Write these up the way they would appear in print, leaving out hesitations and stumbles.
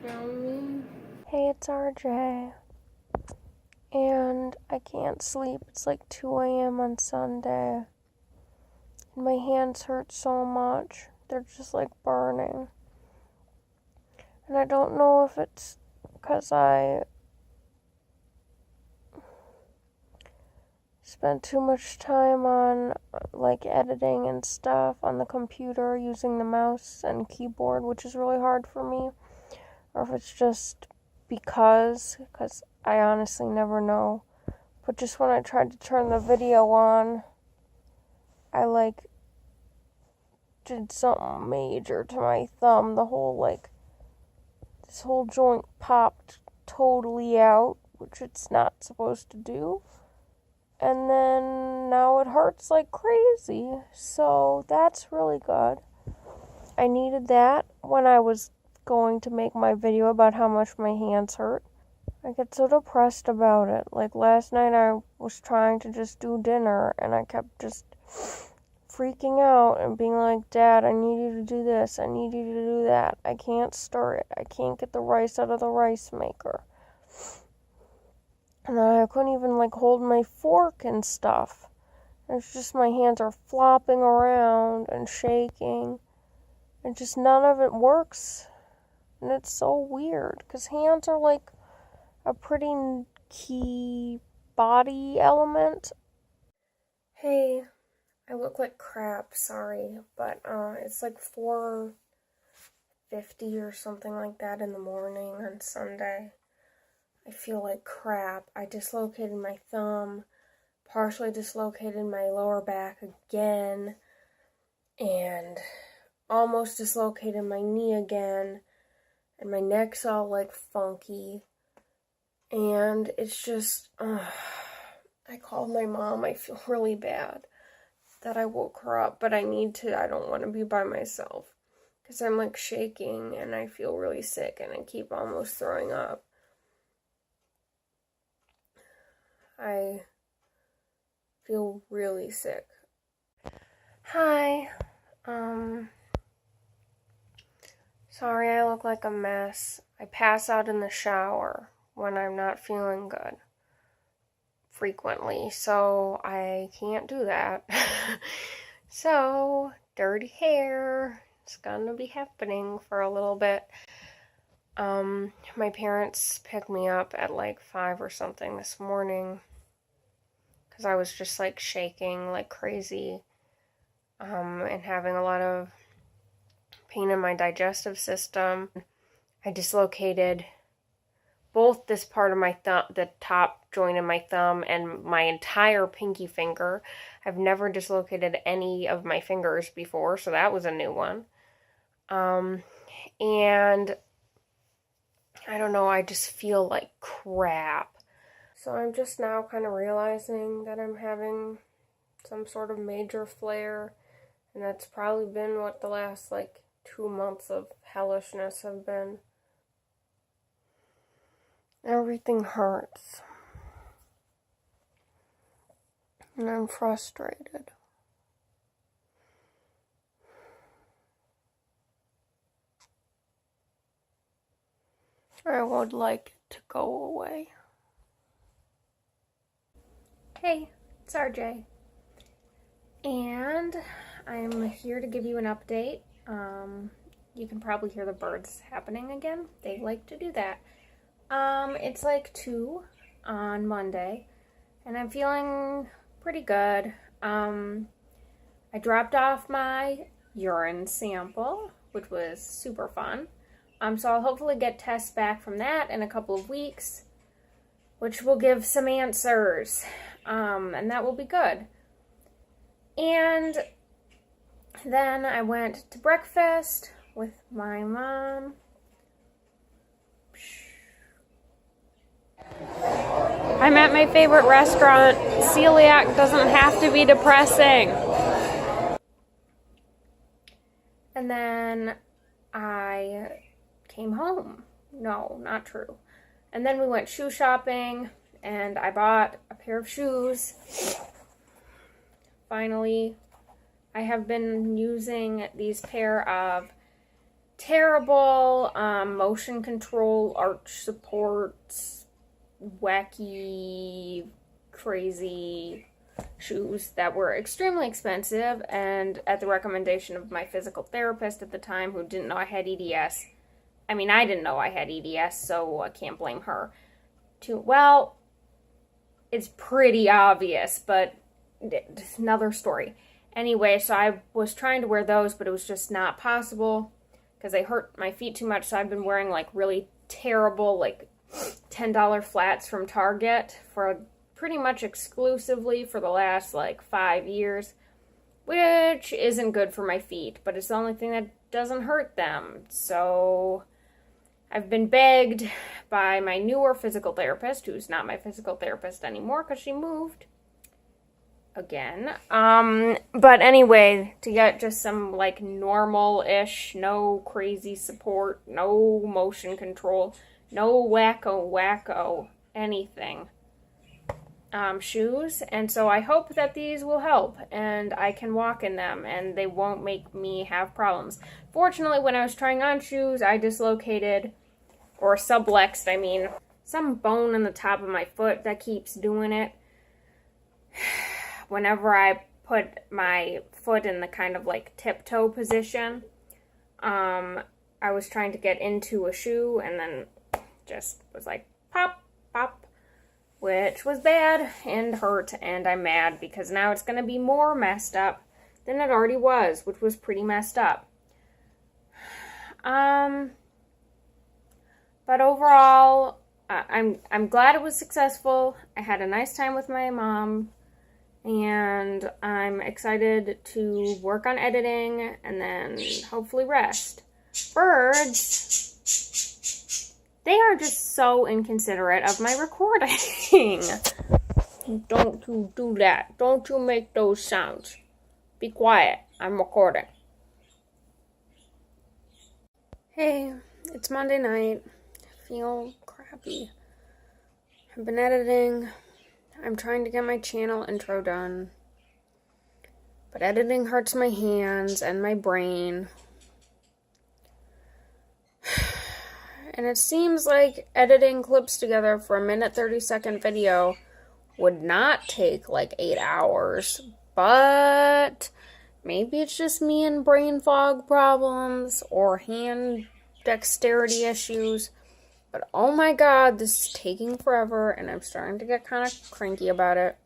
Hey, it's RJ. And I can't sleep. It's like 2 a.m. on Sunday. And my hands hurt so much. They're just like burning. And I don't know if it's because I spent too much time on like editing and stuff on the computer using the mouse and keyboard, which is really hard for me, or if it's just because I honestly never know. But just when I tried to turn the video on, I like did something major to my thumb. This whole joint popped totally out, which it's not supposed to do. And then now it hurts like crazy. So that's really good. I needed that when I was going to make my video about how much my hands hurt. I get so depressed about it. Like last night I was trying to just do dinner and I kept just freaking out and being like, Dad, I need you to do this. I need you to do that. I can't stir it. I can't get the rice out of the rice maker. And I couldn't even like hold my fork and stuff. It's just my hands are flopping around and shaking. And just none of it works. And it's so weird. Because hands are like a pretty key body element. Hey, I look like crap, sorry. But it's like 4:50 or something like that in the morning on Sunday. I feel like crap. I dislocated my thumb, partially dislocated my lower back again, and almost dislocated my knee again, and my neck's all like funky, and it's just, I called my mom. I feel really bad that I woke her up, but I don't want to be by myself, because I'm like shaking, and I feel really sick, and I keep almost throwing up. I feel really sick. Hi. Sorry I look like a mess. I pass out in the shower when I'm not feeling good. Frequently, so I can't do that. So, dirty hair. It's gonna be happening for a little bit. My parents picked me up at like 5 or something this morning. Because I was just like shaking like crazy and having a lot of pain in my digestive system. I dislocated both this part of my thumb, the top joint of my thumb, and my entire pinky finger. I've never dislocated any of my fingers before, so that was a new one. And I don't know, I just feel like crap. So I'm just now kind of realizing that I'm having some sort of major flare, and that's probably been what the last like 2 months of hellishness have been. Everything hurts, and I'm frustrated. I would like it to go away. Hey, it's RJ, and I'm here to give you an update. You can probably hear the birds happening again. They like to do that. It's like 2 on Monday, and I'm feeling pretty good. I dropped off my urine sample, which was super fun. So I'll hopefully get tests back from that in a couple of weeks, which will give some answers, and that will be good. And then I went to breakfast with my mom. I'm at my favorite restaurant. Celiac doesn't have to be depressing. And then I came home. No, not true. And then we went shoe shopping, and I bought a pair of shoes. Finally, I have been using these pair of terrible motion control, arch supports, wacky, crazy shoes that were extremely expensive, and at the recommendation of my physical therapist at the time, who didn't know I had EDS. I mean, I didn't know I had EDS, so I can't blame her. Well, it's pretty obvious, but it's another story. Anyway, so I was trying to wear those, but it was just not possible because they hurt my feet too much, so I've been wearing like really terrible, like $10 flats from Target for pretty much exclusively for the last like 5 years, which isn't good for my feet, but it's the only thing that doesn't hurt them. So I've been begged by my newer physical therapist, who's not my physical therapist anymore because she moved again. But anyway, to get just some like normal-ish, no crazy support, no motion control, no wacko anything. Shoes, and so I hope that these will help and I can walk in them and they won't make me have problems. Fortunately, when I was trying on shoes, I dislocated, or sublexed, I mean, some bone in the top of my foot that keeps doing it. Whenever I put my foot in the kind of like tiptoe position, I was trying to get into a shoe and then just was like pop, pop, which was bad and hurt, and I'm mad because now it's going to be more messed up than it already was, which was pretty messed up. But overall, I'm glad it was successful. I had a nice time with my mom, and I'm excited to work on editing and then hopefully rest. Birds, they are just so inconsiderate of my recording. Don't you do that. Don't you make those sounds. Be quiet. I'm recording. Hey, it's Monday night. I feel crappy. I've been editing. I'm trying to get my channel intro done. But editing hurts my hands and my brain. And it seems like editing clips together for a 1:30 video would not take like 8 hours. But maybe it's just me and brain fog problems or hand dexterity issues. But oh my god, this is taking forever and I'm starting to get kind of cranky about it.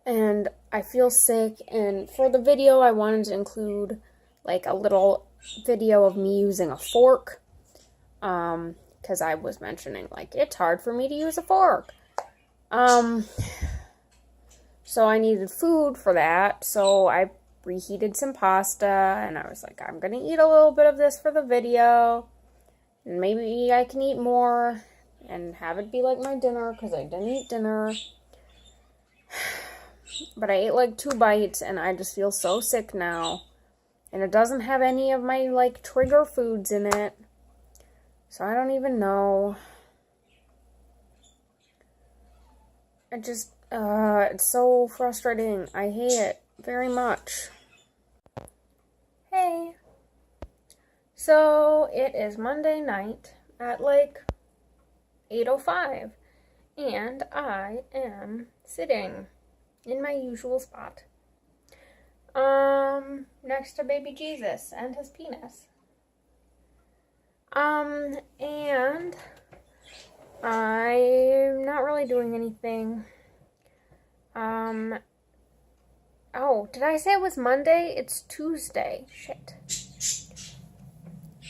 And I feel sick, and for the video I wanted to include like a little video of me using a fork. Because I was mentioning, like, it's hard for me to use a fork. So I needed food for that, so I reheated some pasta, and I was like, I'm gonna eat a little bit of this for the video, and maybe I can eat more, and have it be like my dinner, because I didn't eat dinner. But I ate like 2 bites, and I just feel so sick now. And it doesn't have any of my, like, trigger foods in it. So I don't even know. It's so frustrating. I hate it very much. Hey. So it is Monday night at like 8:05. And I am sitting in my usual spot. Next to baby Jesus and his penis. And I'm not really doing anything. Oh, did I say it was Monday? It's Tuesday. Shit.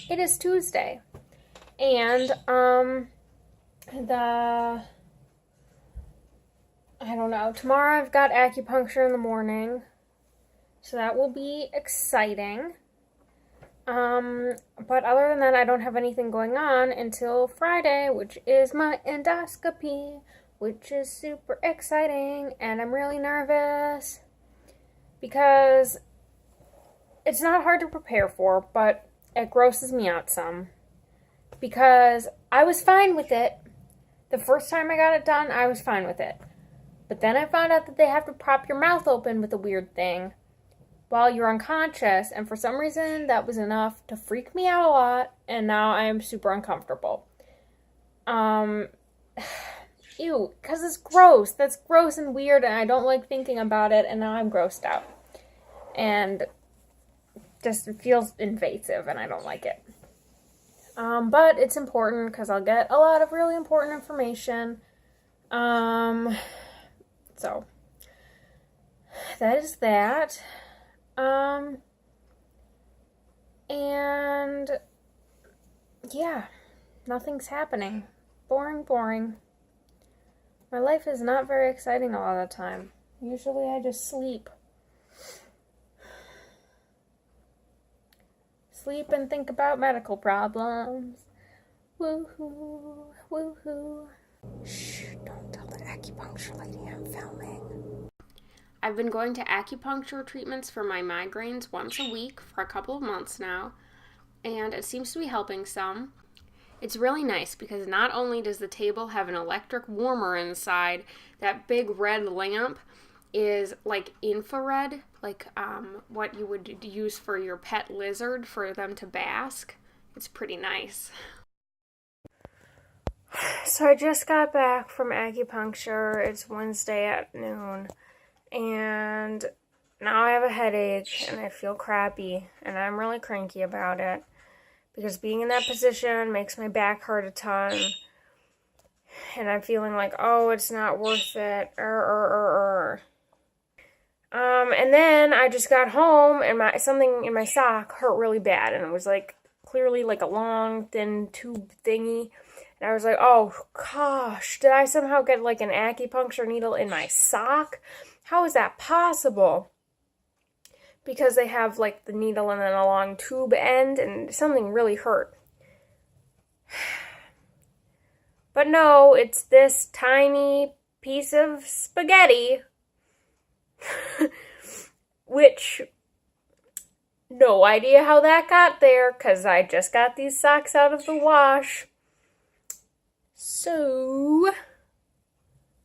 It is Tuesday. And, I don't know. Tomorrow I've got acupuncture in the morning. So that will be exciting. But other than that, I don't have anything going on until Friday, which is my endoscopy, which is super exciting, and I'm really nervous because it's not hard to prepare for, but it grosses me out some because I was fine with it. The first time I got it done, I was fine with it. But then I found out that they have to prop your mouth open with a weird thing. while you're unconscious, and for some reason that was enough to freak me out a lot, and now I am super uncomfortable. Ew, because it's gross. That's gross and weird, and I don't like thinking about it, and now I'm grossed out. And just it feels invasive, and I don't like it. But it's important because I'll get a lot of really important information. So that is that. And yeah, nothing's happening. Boring. My life is not very exciting a lot of the time. Usually I just sleep. Sleep and think about medical problems. Woohoo, woohoo. Shh, don't tell the acupuncture lady I'm filming. I've been going to acupuncture treatments for my migraines once a week for a couple of months now, and it seems to be helping some. It's really nice because not only does the table have an electric warmer inside, that big red lamp is like infrared, like what you would use for your pet lizard for them to bask. It's pretty nice. So I just got back from acupuncture. It's Wednesday at noon, and now I have a headache and I feel crappy, and I'm really cranky about it. Because being in that position makes my back hurt a ton. And I'm feeling like, oh, it's not worth it. And then I just got home and something in my sock hurt really bad. And it was like clearly like a long, thin tube thingy. And I was like, oh, gosh, did I somehow get like an acupuncture needle in my sock? How is that possible? Because they have like the needle and then a long tube end, and something really hurt. But no, it's this tiny piece of spaghetti, which, no idea how that got there, because I just got these socks out of the wash. So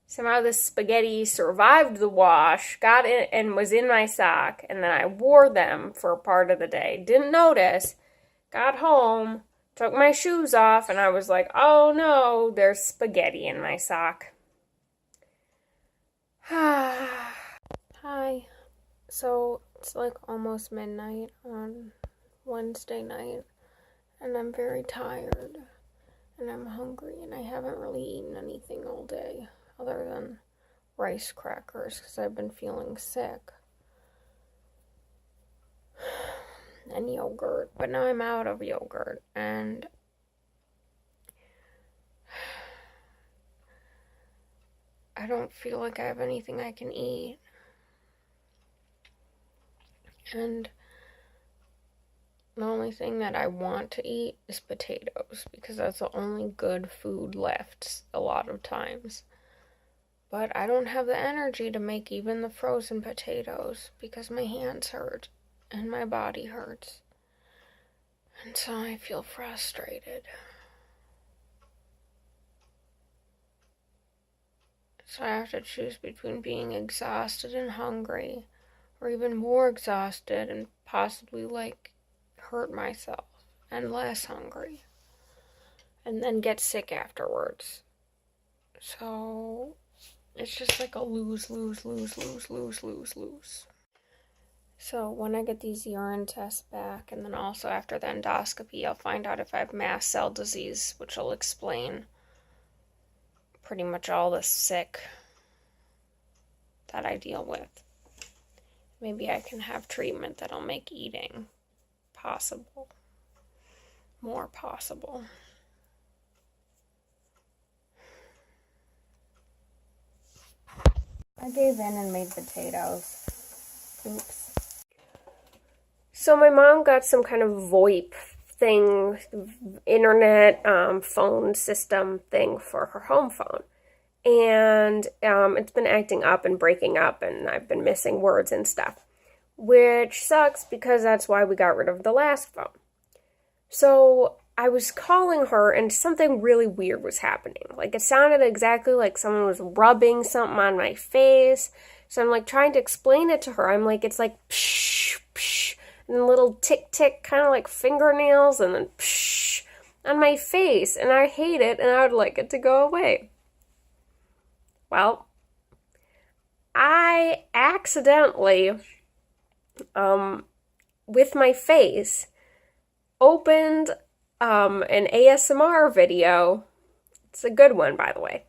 somehow this spaghetti survived the wash, got in, and was in my sock, and then I wore them for a part of the day. Didn't notice. Got home, took my shoes off, and I was like, oh no, there's spaghetti in my sock. Hi. So it's like almost midnight on Wednesday night, and I'm very tired, and I'm hungry, and I haven't really eaten anything all day. Other than rice crackers, because I've been feeling sick. And yogurt. But now I'm out of yogurt. And I don't feel like I have anything I can eat. And the only thing that I want to eat is potatoes, because that's the only good food left a lot of times. But I don't have the energy to make even the frozen potatoes because my hands hurt and my body hurts. And so I feel frustrated. So I have to choose between being exhausted and hungry, or even more exhausted and possibly like hurt myself and less hungry, and then get sick afterwards. So it's just like a lose. So when I get these urine tests back, and then also after the endoscopy, I'll find out if I have mast cell disease, which will explain pretty much all the sick that I deal with. Maybe I can have treatment that'll make eating possible. More possible. I gave in and made potatoes. Oops. So my mom got some kind of VoIP thing, internet phone system thing for her home phone. And it's been acting up and breaking up, and I've been missing words and stuff, which sucks because that's why we got rid of the last phone. So I was calling her, and something really weird was happening. Like, it sounded exactly like someone was rubbing something on my face. So I'm like trying to explain it to her. I'm like, it's like psh, psh, and little tick tick, kind of like fingernails, and then psh on my face, and I hate it, and I would like it to go away. Well, I accidentally, with my face, opened an ASMR video. It's a good one, by the way.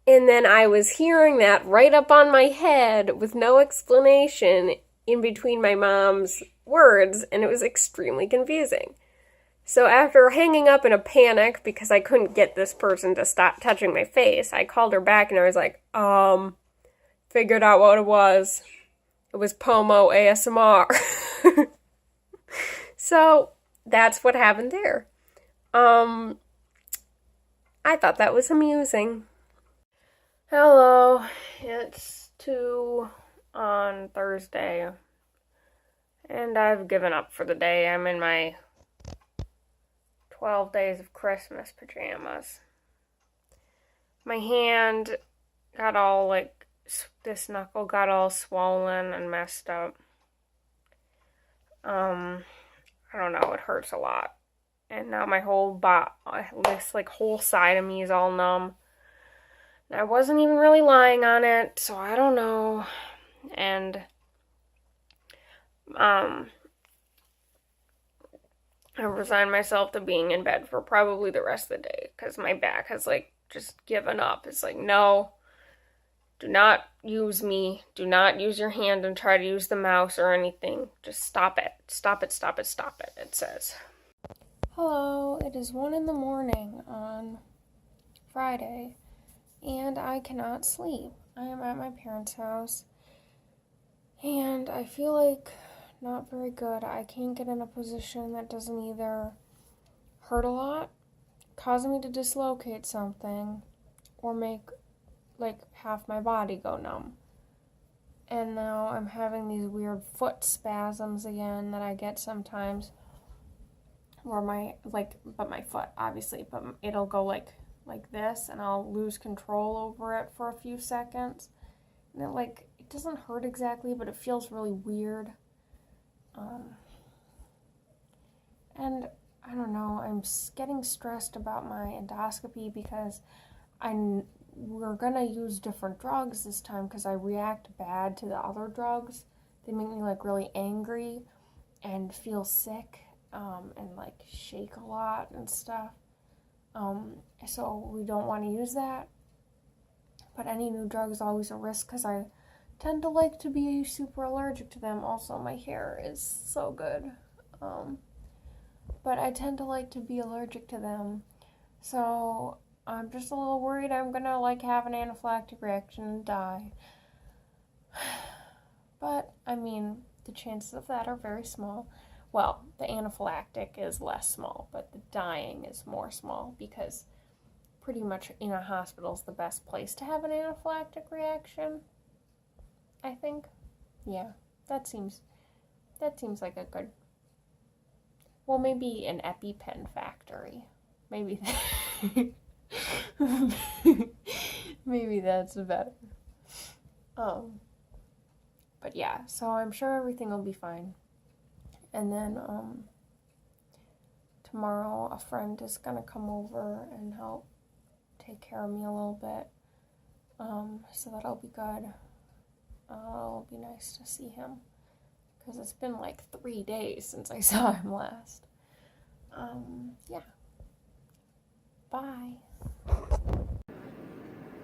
And then I was hearing that right up on my head with no explanation in between my mom's words, and it was extremely confusing. So after hanging up in a panic because I couldn't get this person to stop touching my face, I called her back and I was like, figured out what it was. It was Pomo ASMR. So that's what happened there. I thought that was amusing. Hello, it's 2 on Thursday, and I've given up for the day. I'm in my 12 days of Christmas pajamas. My hand got all, like, this knuckle got all swollen and messed up. I don't know, it hurts a lot. And now my whole this, like, whole side of me is all numb. I wasn't even really lying on it, so I don't know. And I resigned myself to being in bed for probably the rest of the day because my back has like just given up. It's like, no, do not use me. Do not use your hand and try to use the mouse or anything. Just stop it. Stop it, stop it, stop it, it says. Hello, it is 1 in the morning on Friday, and I cannot sleep. I am at my parents' house, and I feel like not very good. I can't get in a position that doesn't either hurt a lot, cause me to dislocate something, or make like half my body go numb. And now I'm having these weird foot spasms again that I get sometimes, where my foot obviously, but it'll go like this, and I'll lose control over it for a few seconds, and it doesn't hurt exactly, but it feels really weird. And I don't know, I'm getting stressed about my endoscopy because we're gonna use different drugs this time because I react bad to the other drugs. They make me like really angry and feel sick, and like shake a lot and stuff. So we don't want to use that. But any new drug is always a risk because I tend to like to be super allergic to them. Also, my hair is so good. But I tend to like to be allergic to them. So I'm just a little worried I'm gonna like have an anaphylactic reaction and die. But, I mean, the chances of that are very small. Well, the anaphylactic is less small, but the dying is more small because pretty much in a hospital is the best place to have an anaphylactic reaction, I think. Yeah, that seems like a good, well, maybe an EpiPen factory. Maybe maybe that's better. But yeah, so I'm sure everything will be fine. And then tomorrow a friend is gonna come over and help take care of me a little bit. So that'll be good. It'll be nice to see him because it's been like 3 days since I saw him last. Yeah. Bye.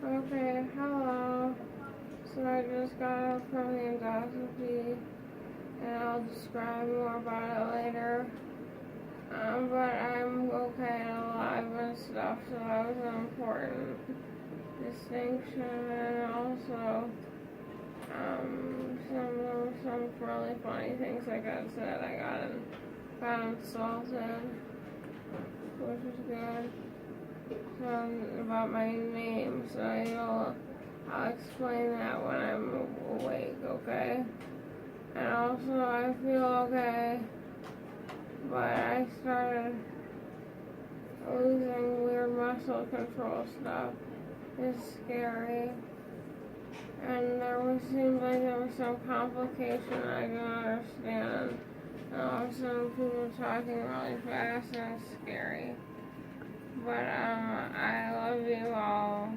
Okay, hello. So I just got up from the endoscopy, and I'll describe more about it later. But I'm okay and alive and stuff, so that was an important distinction. And also, some really funny things I got said. I got insulted, which was good. About my name, so I'll explain that when I'm awake, okay? And also, I feel okay, but I started losing weird muscle control stuff. It's scary. And seemed like there was some complication I don't understand. And also people talking really fast and it's scary. But I love you all.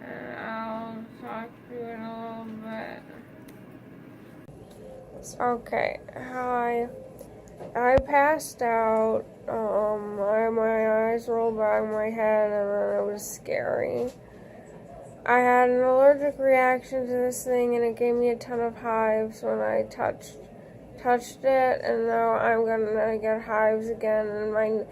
And I'll talk to you in a little bit. Okay, hi. I passed out. My eyes rolled back in my head and then it was scary. I had an allergic reaction to this thing and it gave me a ton of hives when I touched it, and now I'm gonna get hives again, and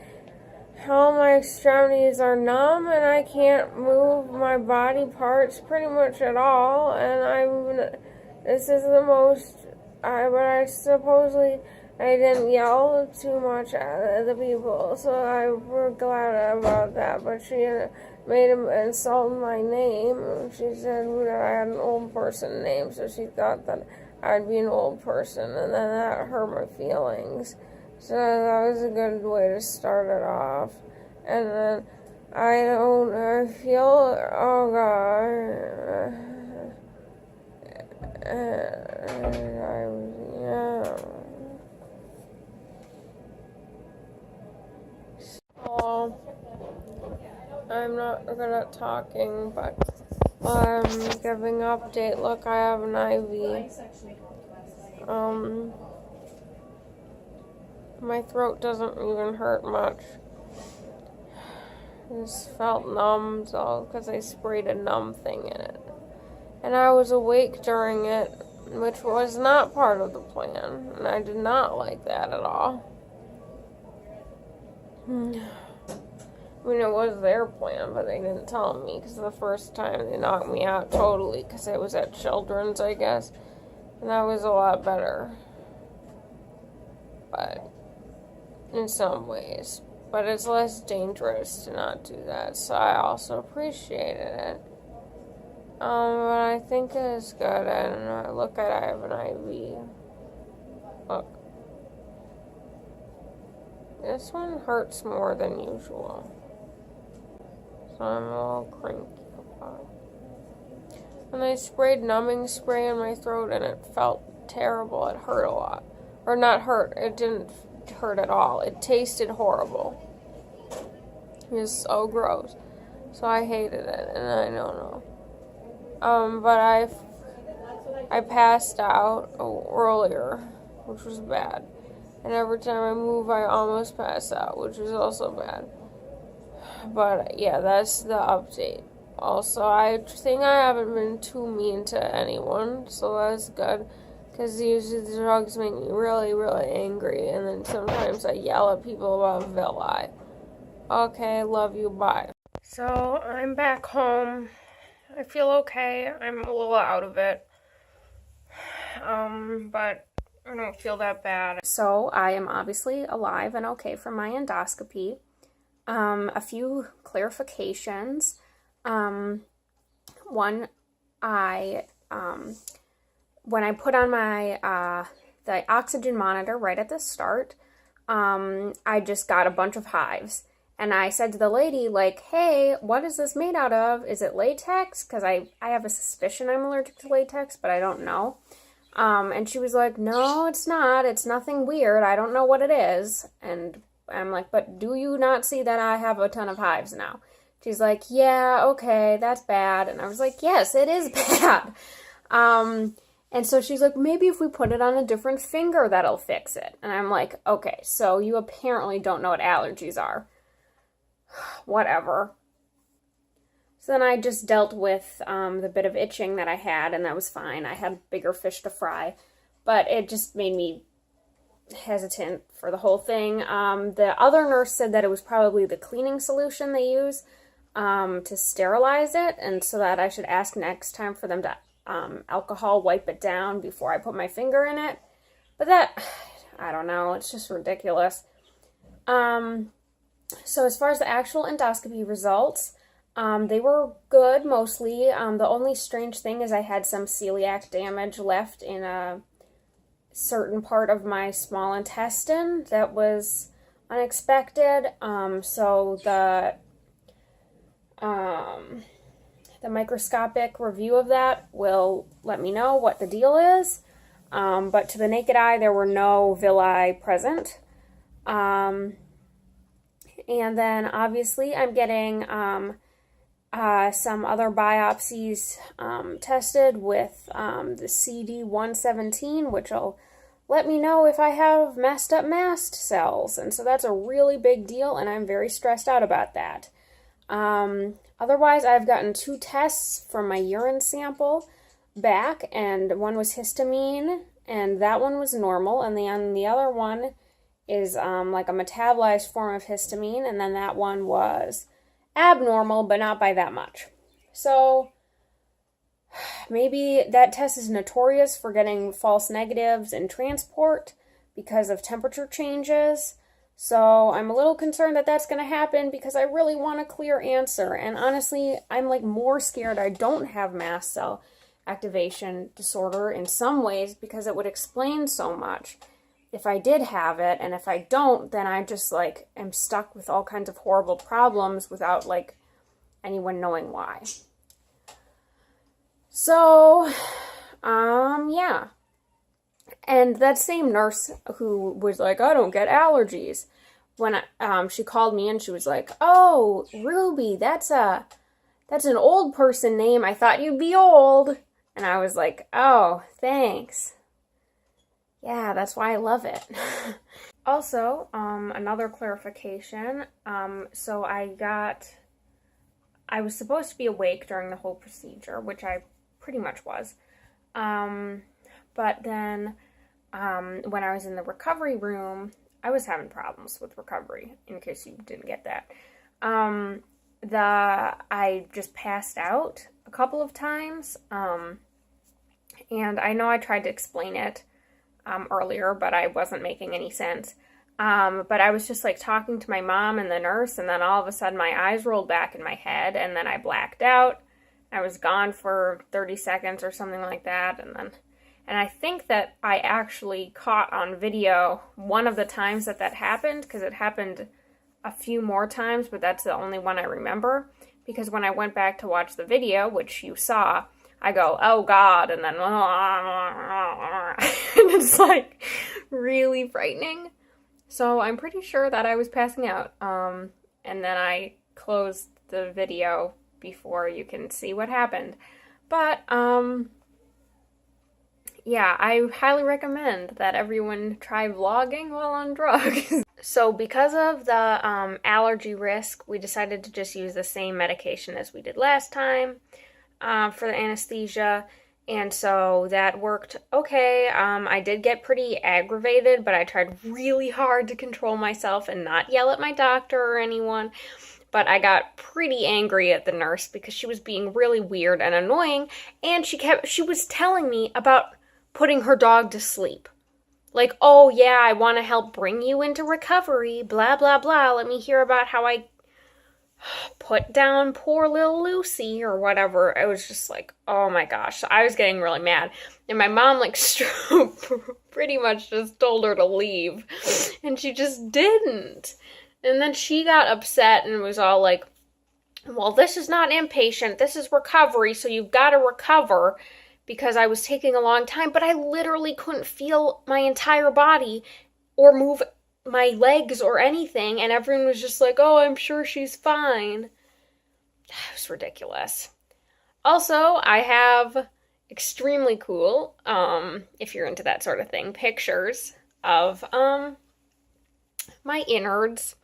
all my extremities are numb and I can't move my body parts pretty much at all, and this is the most, but I supposedly, I didn't yell too much at the people, so we're glad about that, but she made him insult my name. She said that I had an old person name, so she thought that I'd be an old person, and then that hurt my feelings. So that was a good way to start it off. And then I feel, oh God, yeah. So, I'm not good at talking, but I'm giving an update. Look, I have an IV. My throat doesn't even hurt much. I just felt numb, so because I sprayed a numb thing in it. And I was awake during it, which was not part of the plan, and I did not like that at all. I mean, it was their plan, but they didn't tell me, because the first time they knocked me out totally, because it was at Children's, I guess, and that was a lot better, but in some ways, but it's less dangerous to not do that, so I also appreciated it. But I think it is good. I don't know. Look, I have an IV. Look. This one hurts more than usual. So I'm a little cranky about it. And I sprayed numbing spray in my throat and it felt terrible. It hurt a lot. Or not hurt. It didn't hurt at all. It tasted horrible. It was so gross. So I hated it and I don't know. But I passed out earlier, which was bad. And every time I move, I almost pass out, which is also bad. But yeah, that's the update. Also, I think I haven't been too mean to anyone, so that's good. Because usually the drugs make me really, really angry, and then sometimes I yell at people about villi. Okay, love you, bye. So, I'm back home. I feel okay. I'm a little out of it. But I don't feel that bad. So, I am obviously alive and okay from my endoscopy. A few clarifications. One, when I put on my, the oxygen monitor right at the start, I just got a bunch of hives. And I said to the lady, like, hey, what is this made out of? Is it latex? Because I have a suspicion I'm allergic to latex, but I don't know. And she was like, no, it's not. It's nothing weird. I don't know what it is. And I'm like, but do you not see that I have a ton of hives now? She's like, yeah, okay, that's bad. And I was like, yes, it is bad. And so she's like, maybe if we put it on a different finger, that'll fix it. And I'm like, okay, so you apparently don't know what allergies are. Whatever. So then I just dealt with the bit of itching that I had, and that was fine. I had bigger fish to fry, but it just made me hesitant for the whole thing. The other nurse said that it was probably the cleaning solution they use to sterilize it, and so that I should ask next time for them to alcohol wipe it down before I put my finger in it. But that, I don't know, it's just ridiculous. So as far as the actual endoscopy results, they were good mostly. The only strange thing is I had some celiac damage left in a certain part of my small intestine that was unexpected. So the microscopic review of that will let me know what the deal is. But to the naked eye, there were no villi present. And then obviously I'm getting some other biopsies tested with the CD117, which will let me know if I have messed up mast cells. And so that's a really big deal, and I'm very stressed out about that. Otherwise, I've gotten 2 tests from my urine sample back, and one was histamine, and that one was normal, and the other one is like a metabolized form of histamine, and then that one was abnormal, but not by that much. So maybe that test is notorious for getting false negatives in transport because of temperature changes. So I'm a little concerned that that's going to happen because I really want a clear answer. And honestly, I'm like more scared I don't have mast cell activation disorder in some ways because it would explain so much if I did have it. And if I don't, then I just like am stuck with all kinds of horrible problems without like anyone knowing why. So, yeah. And that same nurse who was like, I don't get allergies, when she called me and she was like, oh, Ruby, that's an old person name. I thought you'd be old. And I was like, oh, thanks. Yeah, that's why I love it. Also, another clarification. So I was supposed to be awake during the whole procedure, which I pretty much was. But then when I was in the recovery room, I was having problems with recovery, in case you didn't get that. I just passed out a couple of times, and I know I tried to explain it earlier, but I wasn't making any sense. But I was just like talking to my mom and the nurse, and then all of a sudden my eyes rolled back in my head, and then I blacked out. I was gone for 30 seconds or something like that, and I think that I actually caught on video one of the times that happened, because it happened a few more times, but that's the only one I remember, because when I went back to watch the video, which you saw, I go, oh God, and then, and it's like really frightening. So I'm pretty sure that I was passing out, and then I closed the video before you can see what happened. But, yeah, I highly recommend that everyone try vlogging while on drugs. So because of the allergy risk, we decided to just use the same medication as we did last time for the anesthesia. And so that worked okay. I did get pretty aggravated, but I tried really hard to control myself and not yell at my doctor or anyone. But I got pretty angry at the nurse because she was being really weird and annoying, and she was telling me about putting her dog to sleep. Like, oh yeah, I want to help bring you into recovery, blah, blah, blah. Let me hear about how I put down poor little Lucy or whatever. It was just like, oh my gosh. So I was getting really mad. And my mom, like, pretty much just told her to leave. And she just didn't. And then she got upset and was all like, well, this is not inpatient. This is recovery, so you've got to recover, because I was taking a long time. But I literally couldn't feel my entire body or move my legs or anything, and everyone was just like, oh, I'm sure she's fine. It was ridiculous. Also, I have extremely cool, if you're into that sort of thing, pictures of my innards.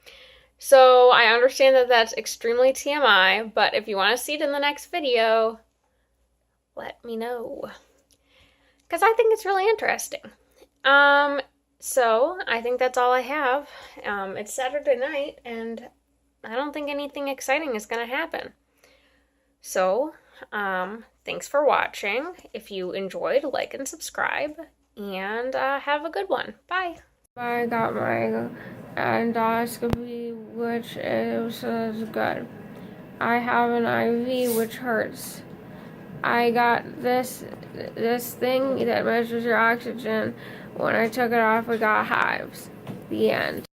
So I understand that that's extremely TMI, but if you want to see it in the next video, let me know, because I think it's really interesting. So I think that's all I have. It's Saturday night, and I don't think anything exciting is going to happen. So, thanks for watching. If you enjoyed, like and subscribe, and have a good one. Bye. I got my endoscopy, which is good. I have an IV, which hurts. I got this thing that measures your oxygen. When I took it off, I got hives. The end.